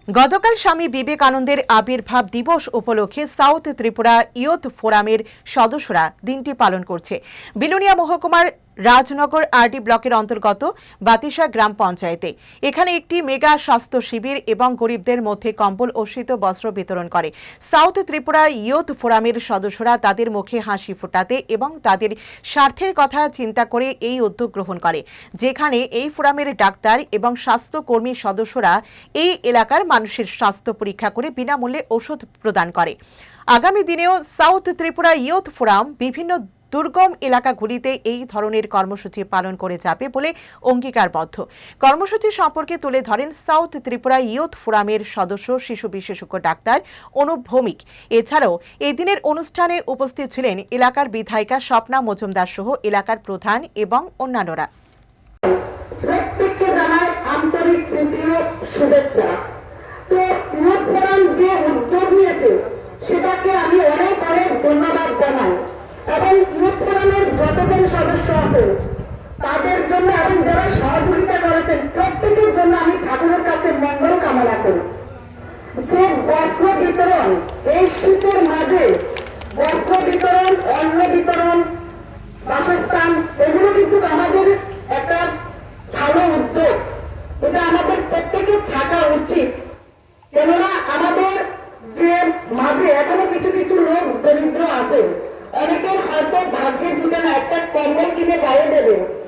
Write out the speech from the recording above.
গতকাল স্বামী বিবেকানন্দের আবির্ভাব দিবস উপলক্ষে সাউথ ত্রিপুরা ইয়ুথ ফোরামের সদস্যরা দিনটি পালন করছে। বিলুনিয়া মহকুমার রাজনগর আরডি ব্লকের অন্তর্গত বাতিসা গ্রাম পঞ্চায়েতে এখানে একটি মেগা স্বাস্থ্য শিবির এবং গরিবদের মধ্যে কম্বল ও শীত বস্ত্র বিতরণ করে। সাউথ ত্রিপুরা ইয়ুথ ফোরামের সদস্যরা তাদের মুখে হাসি ফোটাতে এবং তাদের স্বার্থের কথা চিন্তা করে এই উদ্যোগ গ্রহণ করে, যেখানে এই ফোরামের ডাক্তার এবং স্বাস্থ্যকর্মী সদস্যরা এই এলাকার মানুষের স্বাস্থ্য পরীক্ষা করে বিনামূল্যে ওষুধ প্রদান করে। আগামী দিনেও সাউথ ত্রিপুরা ইয়ুথ ফোরাম বিভিন্ন দুর্গম এলাকাগুলিতে এই ধরনের কর্মসূচি পালন করে যাবে বলে অঙ্গীকারবদ্ধ। কর্মসূচি সম্পর্কে তুলে ধরেন সাউথ ত্রিপুরা ইয়ুথ ফোরামের সদস্য শিশু বিশেষজ্ঞ ডাক্তার অনুপ ভৌমিক। এছাড়াও এই দিনের অনুষ্ঠানে উপস্থিত ছিলেন এলাকার বিধায়িকা স্বপ্না মজুমদার সহ এলাকার প্রধান এবং অন্যান্যরা। প্রত্যেককে জানাই আন্তরিক প্রীতি ও শুভেচ্ছা। তো ইয়ুথ ফোরাম যে উদ্যোগ নিয়েছে সেটাকে আমি অনেক অনেক ধন্যবাদ জানাই এবং ইয়ুথ ফোরামের যতজন সদস্য আছে তাদের জন্য এবং যারা সহযোগিতা করেছেন প্রত্যেকের জন্য আমি ঠাকুরের কাছে মঙ্গল কামনা করি। যে বস্ত্র বিতরণ, এই শীতের মাঝে বস্ত্র বিতরণ, অন্ন বিতরণ, বাসস্থান, এগুলো কিন্তু আমাদের একটা ভালো উদ্যোগ। এটা আমাদের প্রত্যেকের থাকা উচিত, কেননা আমাদের যে মাঝে এখনো কিছু কিছু লোক দরিদ্র আছে, অনেকের হয়তো ভাগ্যে জুটে না একটা কম্বল কিনে গায়ে দেবে,